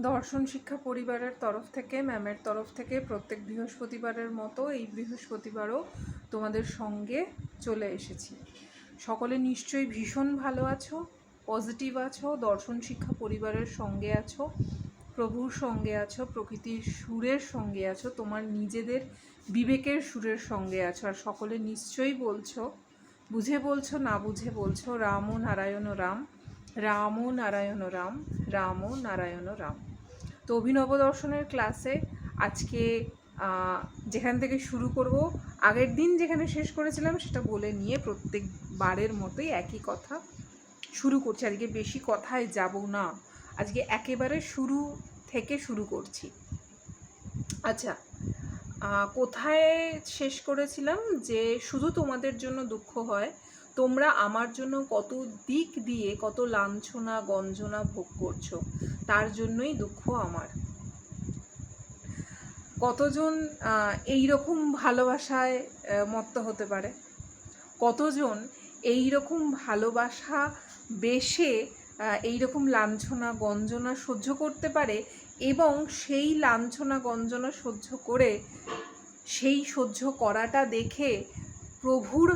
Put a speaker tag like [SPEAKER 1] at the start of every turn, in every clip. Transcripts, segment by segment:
[SPEAKER 1] দর্শন শিক্ষা পরিবারের তরফ থেকে, ম্যামের তরফ থেকে প্রত্যেক বৃহস্পতিবারের মতো এই বৃহস্পতিবারও তোমাদের সঙ্গে চলে এসেছি। সকলে নিশ্চয়ই ভীষণ ভালো আছো, পজিটিভ আছো, দর্শন শিক্ষা পরিবারের সঙ্গে আছো, প্রভুর সঙ্গে আছো, প্রকৃতির সুরের সঙ্গে আছো, তোমার নিজেদের বিবেকের সুরের সঙ্গে আছো। আর সকলে নিশ্চয়ই বলছো, বুঝে বলছো না বুঝে বলছো, রাম ও নারায়ণ রাম, রাম ও নারায়ণ রাম, রাম ও নারায়ণ রাম। তো অভিনব দর্শনের ক্লাসে আজকে যেখান থেকে শুরু করব, আগের দিন যেখানে শেষ করেছিলাম সেটা বলে নিয়ে প্রত্যেকবারের মতোই একই কথা শুরু করছি। আজকে বেশি কথায় যাব না, আজকে একেবারে শুরু থেকে শুরু করছি। আচ্ছা, কোথায় শেষ করেছিলাম? যে শুধু তোমাদের জন্য দুঃখ হয়, তোমরা আমার জন্য কত দিক দিয়ে কত লাঞ্ছনা গঞ্জনা ভোগ করছো, তার জন্যই দুঃখ আমার। কতজন এই রকম ভালোবাসায় মত্ত হতে পারে? কতজন এই রকম ভালোবাসা বেশে এই রকম লাঞ্ছনা গঞ্জনা সহ্য করতে পারে এবং সেই লাঞ্ছনা গঞ্জনা সহ্য করে সেই সহ্য করাটা দেখে প্রভুর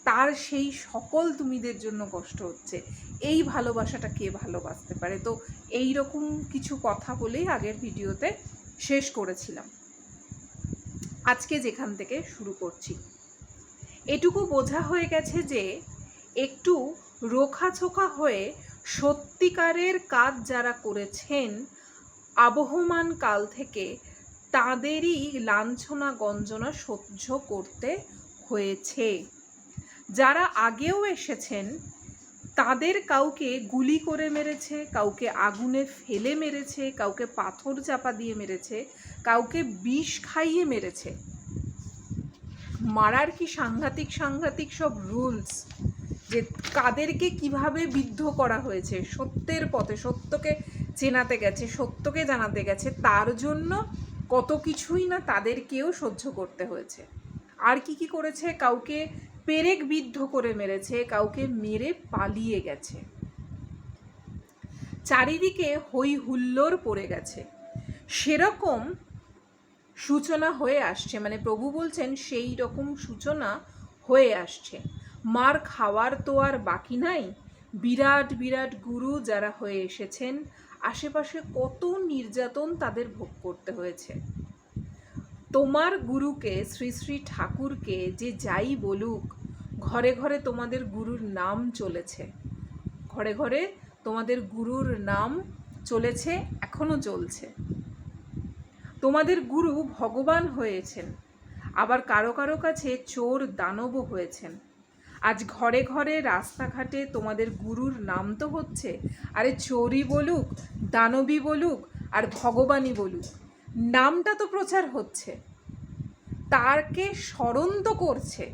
[SPEAKER 1] তার সেই সকল তুমিদের জন্য কষ্ট হচ্ছে? এই ভালোবাসাটা কে ভালোবাসতে পারে? তো এই রকম কিছু কথা বলেই আগের ভিডিওতে শেষ করেছিলাম। আজকে যেখান থেকে শুরু করছি, এটুকু বোঝা হয়ে গেছে যে একটু রোখাচোখা হয়ে সত্যিকারের কাজ যারা করেছেন আবহমান কাল থেকে, তাদেরই লাঞ্ছনা গঞ্জনা সহ্য করতে হয়েছে। যারা আগেও এসেছেন তাদের কাউকে গুলি করে মেরেছে, কাউকে আগুনে ফেলে মেরেছে, কাউকে পাথর চাপা দিয়ে মেরেছে, কাউকে বিষ খাইয়ে মেরেছে। মারার কি সাংঘাতিক সাংঘাতিক সব রুলস, যে কাদেরকে কিভাবে বিদ্ধ করা হয়েছে সত্যের পথে, সত্যকে চেনাতে গেছে, সত্যকে জানাতে গেছে, তার জন্য কত কিছুই না তাদেরকেও সহ্য করতে হয়েছে। আর কি কি করেছে? কাউকে পেরেক বিদ্ধ করে মেরেছে, কাউকে মেরে পালিয়ে গেছে, চারিদিকে হই হুল্লোড় পড়ে গেছে। সেরকম সূচনা হয়ে আসছে, মানে প্রভু বলছেন সেই রকম সূচনা হয়ে আসছে। মার খাওয়ার তো আর বাকি নাই। বিরাট বিরাট গুরু যারা হয়ে এসেছেন, আশেপাশে কত নির্যাতন তাদের ভোগ করতে হয়েছে। তোমার গুরুকে, শ্রী শ্রী ঠাকুরকে যে যাই বলুক, ঘরে ঘরে তোমাদের গুরুর নাম চলেছে, ঘরে ঘরে তোমাদের গুরুর নাম চলেছে, এখনো চলছে। তোমাদের গুরু ভগবান হয়েছেন, আবার কারো কারো কাছে চোর দানবও হয়েছেন। আজ ঘরে ঘরে রাস্তাঘাটে তোমাদের গুরুর নাম তো হচ্ছে, আরে চোরই বলুক, দানবী বলুক আর ভগবানই বলুক, নামটা তো প্রচার হচ্ছে। তারকে স্মরণ তো করছে,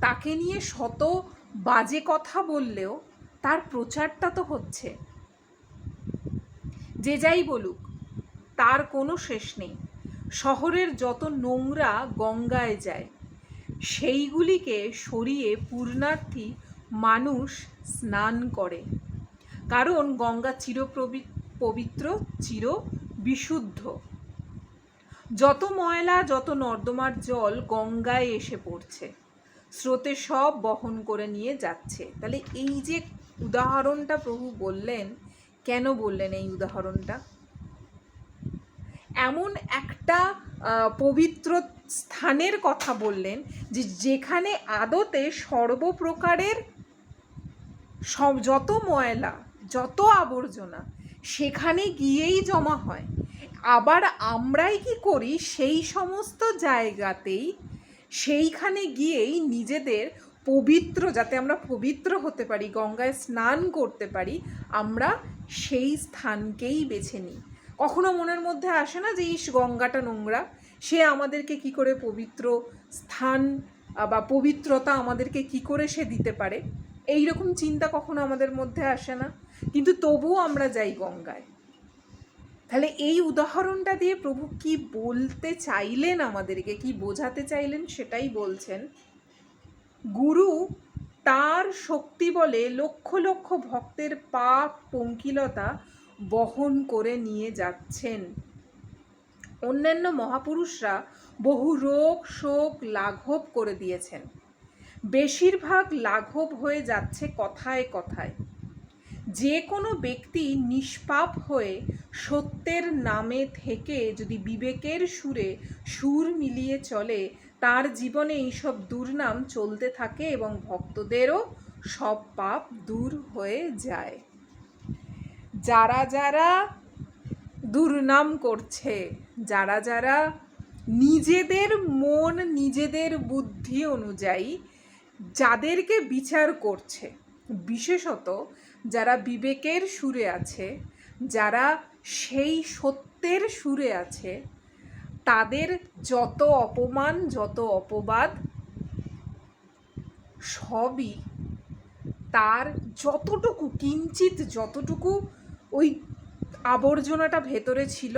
[SPEAKER 1] তাকে নিয়ে শত বাজে কথা বললেও তার প্রচারটা তো হচ্ছে। যে যাই বলুক, তার কোনো শেষ নেই। শহরের যত নোংরা গঙ্গায় যায়, সেইগুলিকে সরিয়ে পূর্ণার্থী মানুষ স্নান করে, কারণ গঙ্গা পবিত্র, চির বিশুদ্ধ। যত ময়লা, যত নর্দমার জল গঙ্গায় এসে পড়ছে, স্রোতে সব বহন করে নিয়ে যাচ্ছে। তাহলে এই যে উদাহরণটা প্রভু বললেন, কেন বললেন এই উদাহরণটা? এমন একটা পবিত্র স্থানের কথা বললেন যে যেখানে আদতে সর্বপ্রকারের যত ময়লা, যত আবর্জনা সেখানে গিয়েই জমা হয়। আবার আমরাই কি করি? সেই সমস্ত জায়গাতেই, সেইখানে গিয়েই নিজেদের পবিত্র, যাতে আমরা পবিত্র হতে পারি, গঙ্গায় স্নান করতে পারি, আমরা সেই স্থানকেই বেছে নিই। কখনো মনের মধ্যে আসে না যে ইস গঙ্গাটা নোংরা, সে আমাদেরকে কি করে পবিত্র স্থান বা পবিত্রতা আমাদেরকে কি করে সে দিতে পারে? এই রকম চিন্তা কখনো আমাদের মধ্যে আসে না, কিন্তু তবুও আমরা যাই গঙ্গায়। তাহলে এই উদাহরণটা দিয়ে প্রভু কি বলতে চাইলেন, আমাদেরকে কি বোঝাতে চাইলেন সেটাই বলছেন। গুরু তার শক্তি বলে লক্ষ লক্ষ ভক্তের পাপ পঙ্কিলতা বহন করে নিয়ে যাচ্ছেন। অন্যান্য মহাপুরুষরা বহু রোগ শোক লাঘব করে দিয়েছেন, বেশিরভাগ লাঘব হয়ে যাচ্ছে কথায় কথায়। যে কোনো ব্যক্তি নিষ্পাপ হয়ে সত্যের নামে থেকে যদি বিবেকের সুরে সুর মিলিয়ে চলে, তার জীবনে এইসব দুর্নাম চলতে থাকে এবং ভক্তদেরও সব পাপ দূর হয়ে যায়। যারা যারা দুর্নাম করছে, যারা যারা নিজেদের মন নিজেদের বুদ্ধি অনুযায়ী যাদেরকে বিচার করছে, বিশেষত যারা বিবেকের সুরে আছে, যারা সেই সত্যের সুরে আছে, তাদের যত অপমান যত অপবাদ সবই তার যতটুকু কিঞ্চিত যতটুকু ওই আবর্জনাটা ভেতরে ছিল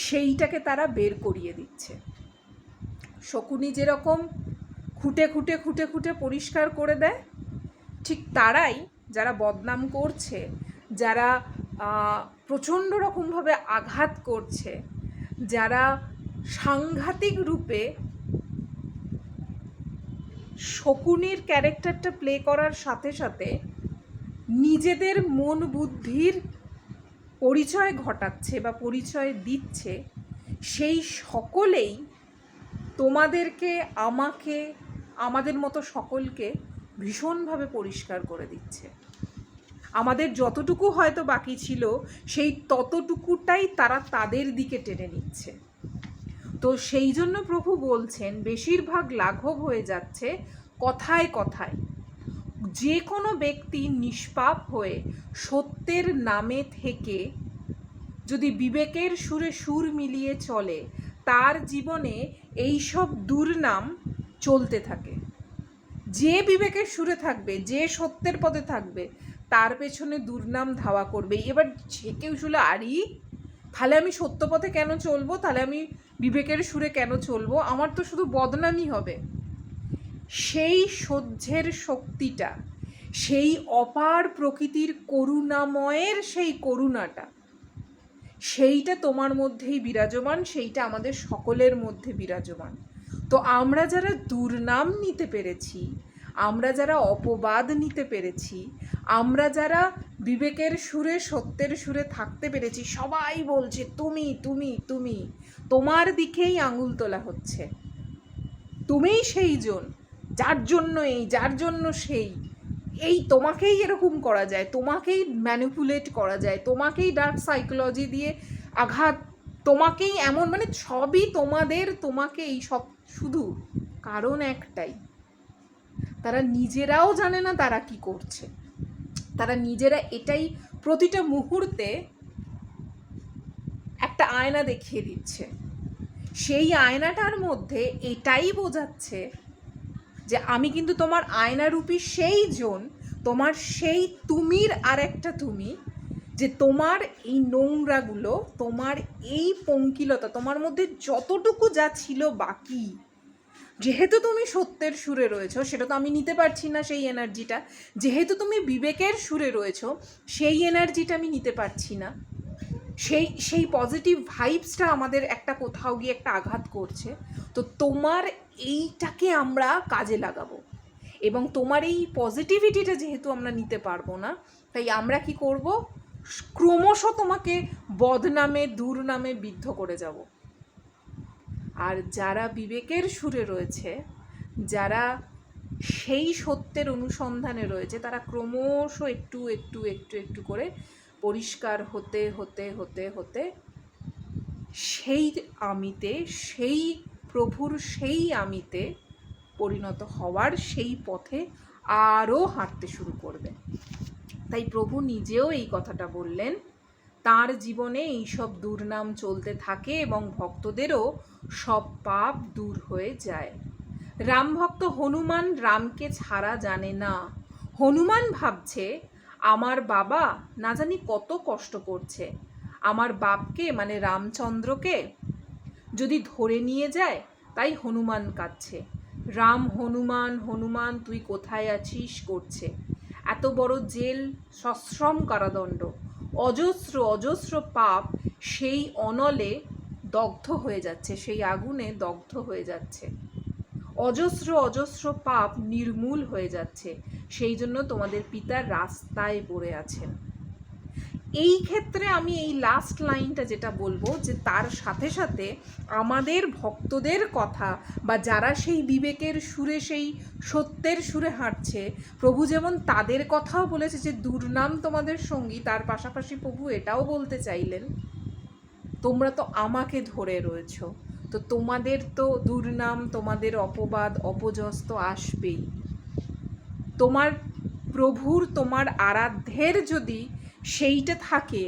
[SPEAKER 1] সেইটাকে তারা বের করিয়ে দিচ্ছে। শকুনি যেরকম খুঁটে খুঁটে খুঁটে খুঁটে পরিষ্কার করে দেয়, ঠিক তারাই যারা বদনাম করছে, যারা প্রচণ্ড রকমভাবে আঘাত করছে, যারা সাংঘাতিক রূপে শকুনির ক্যারেক্টারটা প্লে করার সাথে সাথে নিজেদের মন বুদ্ধির পরিচয় ঘটাচ্ছে বা পরিচয় দিচ্ছে, সেই সকলেই তোমাদেরকে, আমাকে, আমাদের মতো সকলকে ভীষণভাবে পরিষ্কার করে দিচ্ছে। আমাদের যতটুকু হয়তো বাকি ছিল সেই ততটুকুটাই তারা তাদের দিকে টেনে নিচ্ছে। তো সেই জন্য প্রভু বলছেন বেশিরভাগ লাঘব হয়ে যাচ্ছে কথায় কথায়। যে কোনো ব্যক্তি নিষ্পাপ হয়ে সত্যের নামে থেকে যদি বিবেকের সুরে সুর মিলিয়ে চলে, তার জীবনে এইসব দুর্নাম চলতে থাকে। যে বিবেকের সুরে থাকবে, যে সত্যের পথে থাকবে, তার পেছনে দুর্নাম ধাওয়া করবে। এবার যে কেউ শুনলে আরি তাহলে আমি সত্য পথে কেন চলবো, তাহলে আমি বিবেকের সুরে কেন চলবো, আমার তো শুধু বদনামই হবে। সেই সহ্যের শক্তিটা, সেই অপার প্রকৃতির করুণাময়ের সেই করুণাটা, সেইটা তোমার মধ্যেই বিরাজমান, সেইটা আমাদের সকলের মধ্যে বিরাজমান। তো আমরা যারা দুর্নাম নিতে পেরেছি, আমরা যারা অপবাদ নিতে পেরেছি, আমরা যারা বিবেকের সুরে সত্যের সুরে থাকতে পেরেছি, সবাই বলছে তুমি তুমি তুমি, তোমার দিকেই আঙুল তোলা হচ্ছে, তুমিই সেই জন, যার জন্য এই, যার জন্য সেই, এই তোমাকেই এরকম করা যায়, তোমাকেই ম্যানিপুলেট করা যায়, তোমাকেই ডার্ক সাইকোলজি দিয়ে আঘাত, তোমাকেই এমন, মানে সবই তোমাদের, তোমাকে এই সব, শুধু কারণ একটাই, তারা নিজেরাও জানে না তারা কি করছে। তারা নিজেরা এটাই প্রতিটা মুহূর্তে একটা আয়না দেখিয়ে দিচ্ছে, সেই আয়নাটার মধ্যে এটাই বোঝাচ্ছে যে আমি কিন্তু তোমার আয়নারূপী সেই জন, তোমার সেই তুমির আর একটা তুমি, যে তোমার এই নোংরাগুলো, তোমার এই পঙ্কিলতা, তোমার মধ্যে যতটুকু যা ছিল বাকি, যেহেতু তুমি সত্যের সুরে রয়েছো, সেটা তো আমি নিতে পারছি না সেই এনার্জিটা, যেহেতু তুমি বিবেকের সুরে রয়েছো, সেই এনার্জিটা আমি নিতে পারছি না, সেই পজিটিভ ভাইবসটা আমাদের একটা কোথাও গিয়ে একটা আঘাত করছে। তো তোমার এইটাকে আমরা কাজে লাগাবো, এবং তোমার এই পজিটিভিটিটা যেহেতু আমরা নিতে পারবো না, তাই আমরা কি করব, ক্রমশ তোমাকে বদনামে দুর্নামে বিদ্ধ করে যাব। আর যারা বিবেকের সুরে রয়েছে, যারা সেই সত্যের অনুসন্ধানে রয়েছে, তারা ক্রমশ একটু একটু একটু একটু করে পরিষ্কার হতে হতে হতে হতে সেই আমিতে, সেই প্রভুর সেই আমিতে পরিণত হওয়ার সেই পথে আরও হাঁটতে শুরু করবে। তাই প্রভু নিজেও এই কথাটা বললেন, তার জীবনে এইসব দুর্নাম চলতে থাকে এবং ভক্তদেরও সব পাপ দূর হয়ে যায়। রামভক্ত হনুমান রামকে ছাড়া জানে না। হনুমান ভাবছে আমার বাবা না জানি কত কষ্ট করছে, আমার বাপকে মানে রামচন্দ্রকে যদি ধরে নিয়ে যায়, তাই হনুমান কাঁদছে, রাম হনুমান হনুমান তুই কোথায় আছিস করছে। এত বড় জেল, সশ্রম কারাদণ্ড, অজস্র অজস্র পাপ সেই অনলে দগ্ধ হয়ে যাচ্ছে, সেই আগুনে দগ্ধ হয়ে যাচ্ছে। অজস্র অজস্র পাপ নির্মূল হয়ে যাচ্ছে, সেই জন্য তোমাদের পিতা রাস্তায় পড়ে আছেন। এই ক্ষেত্রে আমি এই লাস্ট লাইনটা যেটা বলবো, যে তার সাথে সাথে আমাদের ভক্তদের কথা, বা যারা সেই বিবেকের সুরে, সেই সত্যের সুরে হাঁটছে, প্রভু যেমন তাদের কথাও বলেছে যে দুর্নাম তোমাদের সঙ্গী, তার পাশাপাশি প্রভু এটাও বলতে চাইলেন, তোমরা তো আমাকে ধরে রয়েছ, তো তোমাদের তো দুর্নাম, তোমাদের অপবাদ, অপযশ তো আসবেই। তোমার প্রভুর, তোমার আরাধ্যের যদি সেইটা থাকে,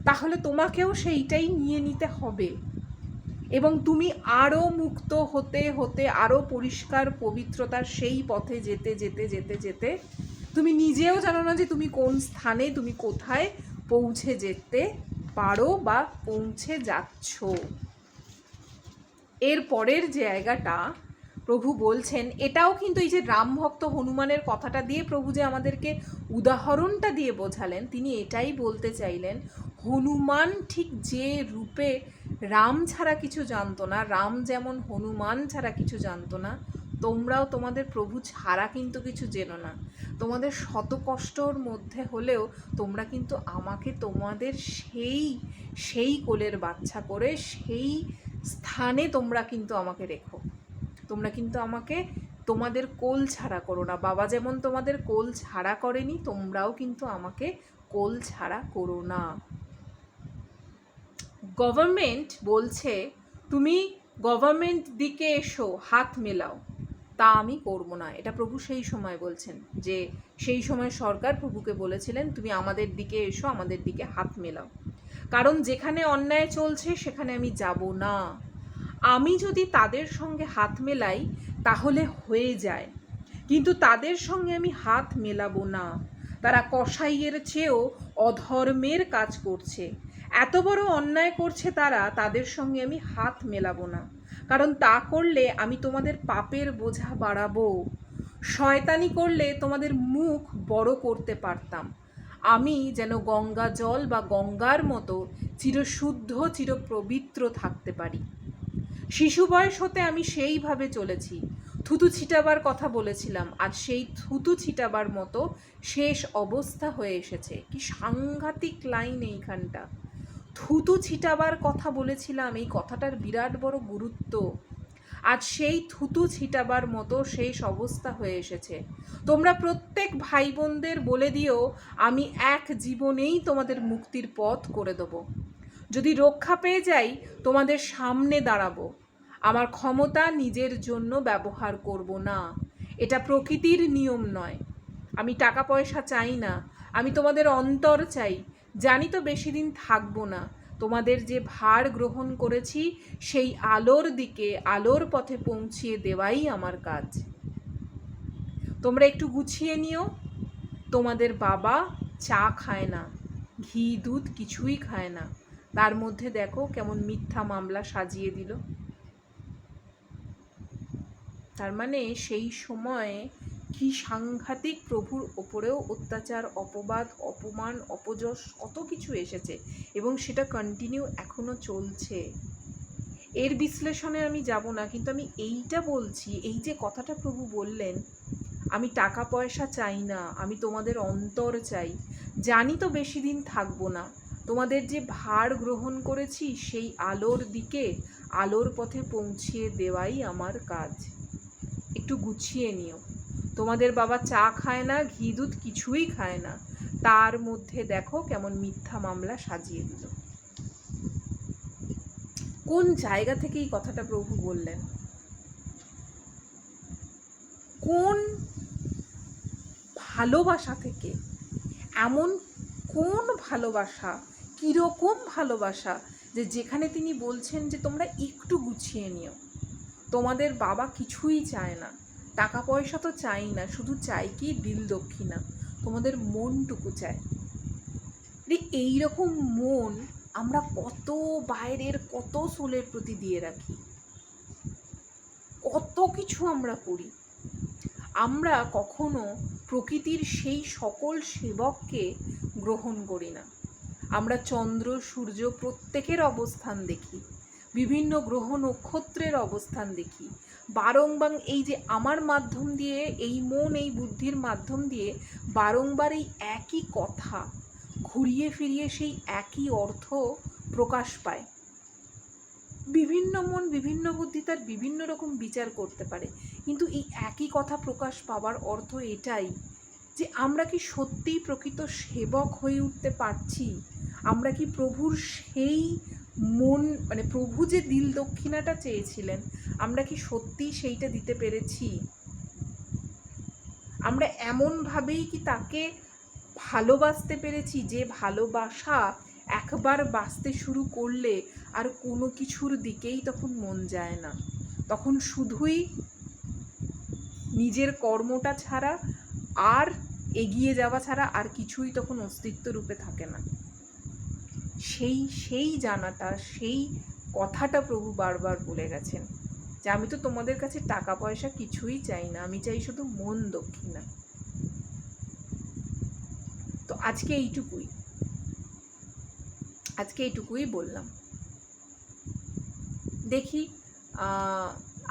[SPEAKER 1] তাহলে তোমাকেও সেইটাই নিয়ে নিতে হবে, এবং তুমি আরও মুক্ত হতে হতে, আরও পরিষ্কার পবিত্রতার সেই পথে যেতে যেতে যেতে যেতে তুমি নিজেও জানো না যে তুমি কোন স্থানে, তুমি কোথায় পৌঁছে যেতে পারো বা পৌঁছে যাচ্ছ। এর পরের জায়গাটা প্রভু বলছেন, এটাও কিন্তু এই যে রাম ভক্ত হনুমানের কথাটা দিয়ে প্রভু যে আমাদেরকে উদাহরণটা দিয়ে বোঝালেন, তিনি এটাই বলতে চাইলেন, হনুমান ঠিক যে রূপে রাম ছাড়া কিছু জানতো না, রাম যেমন হনুমান ছাড়া কিছু জানতো না, তোমরাও তোমাদের প্রভু ছাড়া কিন্তু কিছু জেনো না। তোমাদের শত কষ্টর মধ্যে হলেও তোমরা কিন্তু আমাকে তোমাদের সেই কোলের বাচ্চা করে সেই স্থানে তোমরা কিন্তু আমাকে রেখো। তোমরা কিন্তু আমাকে তোমাদের কোল ছাড়া করো না। বাবা যেমন তোমাদের কোল ছাড়া করেনি, তোমরাও কিন্তু আমাকে কোল ছাড়া করো না। গভর্নমেন্ট বলছে তুমি গভর্নমেন্ট দিকে এসো, হাত মেলাও, তা আমি করব না। এটা প্রভু সেই সময় বলছেন, যে সেই সময় সরকার প্রভুকে বলেছিলেন তুমি আমাদের দিকে এসো, আমাদের দিকে হাত মেলাও, কারণ যেখানে অন্যায় চলছে সেখানে আমি যাব না। আমি যদি তাদের সঙ্গে হাত মেলাই তাহলে হয়ে যায়, কিন্তু তাদের সঙ্গে আমি হাত মেলাবো না। তারা কসাইয়ের চেয়েও অধর্মের কাজ করছে, এত বড় অন্যায় করছে তারা, তাদের সঙ্গে আমি হাত মেলাবো না, কারণ তা করলে আমি তোমাদের পাপের বোঝা বাড়াবো। শয়তানি করলে তোমাদের মুখ বড় করতে পারতাম, আমি যেন গঙ্গা জল বা গঙ্গার মতো চিরশুদ্ধ চিরপবিত্র থাকতে পারি। শিশু বয়স হতে আমি সেইভাবে চলেছি, থুতু ছিটাবার কথা বলেছিলাম, আর সেই থুতু ছিটাবার মতো শেষ অবস্থা হয়ে এসেছে। কি সাংঘাতিক লাইন এইখানটা! থুতু ছিটাবার কথা বলেছিলাম, এই কথাটার বিরাট বড় গুরুত্ব। আজ সেই থুতু ছিটাবার মতো শেষ অবস্থা হয়ে এসেছে। তোমরা প্রত্যেক ভাই বোনদের বলে দিও, আমি এক জীবনেই তোমাদের মুক্তির পথ করে দেবো। যদি রক্ষা পেয়ে যাই তোমাদের সামনে দাঁড়াবো, আমার ক্ষমতা নিজের জন্য ব্যবহার করব না। এটা প্রকৃতির নিয়ম নয়। আমি টাকা পয়সা চাই না, আমি তোমাদের অন্তর চাই। জানি তো বেশি দিন থাকবো না, তোমাদের যে ভার গ্রহণ করেছি সেই আলোর দিকে, আলোর পথে পৌঁছিয়ে দেওয়াই আমার কাজ। তোমরা একটু গুছিয়ে নিও। তোমাদের বাবা চা খায় না, ঘি দুধ কিছুই খায় না, তার মধ্যে দেখো কেমন মিথ্যা মামলা সাজিয়ে দিল। তার মানে সেই সময়ে কি সাংঘাতিক প্রভুর ওপরেও অত্যাচার, অপবাদ, অপমান, অপযশ কত কিছু এসেছে, এবং সেটা কন্টিনিউ এখনো চলছে। এর বিশ্লেষণে আমি যাব না, কিন্তু আমি এইটা বলছি, এই যে কথাটা প্রভু বললেন, আমি টাকা পয়সা চাই না, আমি তোমাদের অন্তর চাই। জানি তো বেশি দিন থাকবো না, তোমাদের যে ভার গ্রহণ করেছি সেই আলোর দিকে, আলোর পথে পৌঁছিয়ে দেওয়াই আমার কাজ। একটু গুছিয়ে নিও। তোমাদের বাবা চা খায় না, ঘি দুধ কিছুই খায় না, তার মধ্যে দেখো কেমন মিথ্যা মামলা সাজিয়ে দিল। কোন জায়গা থেকে এই কথাটা প্রভু বললেন? কোন ভালোবাসা থেকে? এমন কোন ভালোবাসা, কীরকম ভালোবাসা, যে যেখানে তিনি বলছেন যে তোমরা একটু গুছিয়ে নিও। তোমাদের বাবা কিছুই চায় না, টাকা পয়সা তো চাই না, শুধু চাই কি দিল দক্ষিণা, তোমাদের মনটুকু চায়। এইরকম মন আমরা কত বাইরের কত সোলের প্রতি দিয়ে রাখি, কত কিছু আমরা করি। আমরা কখনো প্রকৃতির সেই সকল সেবককে গ্রহণ করি না। আমরা চন্দ্র সূর্য প্রত্যেকের অবস্থান দেখি, বিভিন্ন গ্রহ নক্ষত্রের অবস্থান দেখি, বারংবার এই যে আমার মাধ্যম দিয়ে, এই মন এই বুদ্ধির মাধ্যম দিয়ে বারংবার এই একই কথা ঘুরিয়ে ফিরিয়ে সেই একই অর্থ প্রকাশ পায়। বিভিন্ন মন বিভিন্ন বুদ্ধি তার বিভিন্ন রকম বিচার করতে পারে, কিন্তু এই একই কথা প্রকাশ পাওয়ার অর্থ এটাই যে আমরা কি সত্যিই প্রকৃত সেবক হয়ে উঠতে পারছি? আমরা কি প্রভুর সেই মন, মানে প্রভু যে দিল দক্ষিণাটা চেয়েছিলেন, আমরা কি সত্যিই সেইটা দিতে পেরেছি? আমরা এমনভাবেই কি তাকে ভালোবাসতে পেরেছি যে ভালোবাসা একবার বাসতে শুরু করলে আর কোনো কিছুর দিকেই তখন মন যায় না, তখন শুধুই নিজের কর্মটা ছাড়া আর এগিয়ে যাওয়া ছাড়া আর কিছুই তখন অস্তিত্ব রূপে থাকে না। সেই জানাটা, সেই কথাটা প্রভু বারবার বলে গেছেন যে আমি তো তোমাদের কাছে টাকা পয়সা কিছুই চাই না, আমি চাই শুধু মন দক্ষিণা। তো আজকে এইটুকুই বললাম। দেখি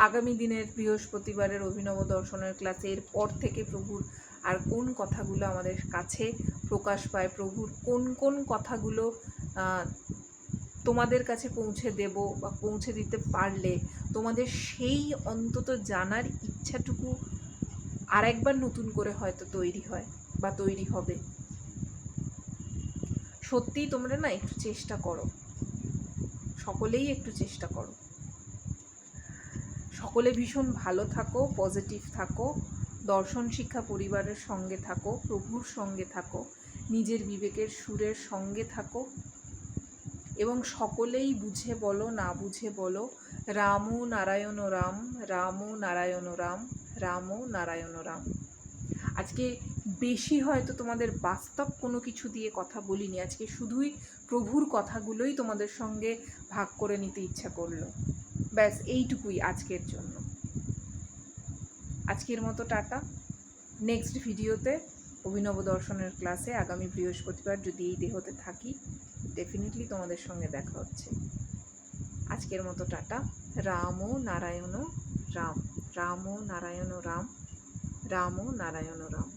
[SPEAKER 1] আগামী দিনের বৃহস্পতিবারের অভিনব দর্শনের ক্লাসে এরপর থেকে প্রভুর আর কোন কথাগুলো আমাদের কাছে প্রকাশ পায়, প্রভুর কোন কোন কথাগুলো তোমাদের কাছে পৌঁছে দেব বা পৌঁছে দিতে পারলে তোমাদের সেই অন্তত জানার ইচ্ছাটুকু আর একবার নতুন করে হয়তো তৈরি হয় বা তৈরি হবে। সত্যিই তোমরা না একটু চেষ্টা করো, সকলেই একটু চেষ্টা করো। সকলে ভীষণ ভালো থাকো, পজিটিভ থাকো, দর্শন শিক্ষা পরিবারের সঙ্গে থাকো, প্রভুর সঙ্গে থাকো, নিজের বিবেকের সুরের সঙ্গে থাকো এবং সকলেই বুঝে বলো, না বুঝে বলো, রাম নারায়ণ রাম, রাম নারায়ণ রাম, রাম নারায়ণ রাম। আজকে বেশি হয়তো তোমাদের বাস্তব কোনো কিছু দিয়ে কথা বলিনি, আজকে শুধুই প্রভুর কথাগুলোই তোমাদের সঙ্গে ভাগ করে নিতে ইচ্ছা করলো। ব্যাস এইটুকুই আজকের জন্য। আজকের মতো টাটা। নেক্সট ভিডিওতে অভিনব দর্শনের ক্লাসে আগামী বৃহস্পতিবার যদি এই দেহতে থাকি ডেফিনেটলি তোমাদের সঙ্গে দেখা হচ্ছে। আজকের মতো টাটা। রাম নারায়ণ রাম, রাম নারায়ণ রাম, রাম নারায়ণ রাম।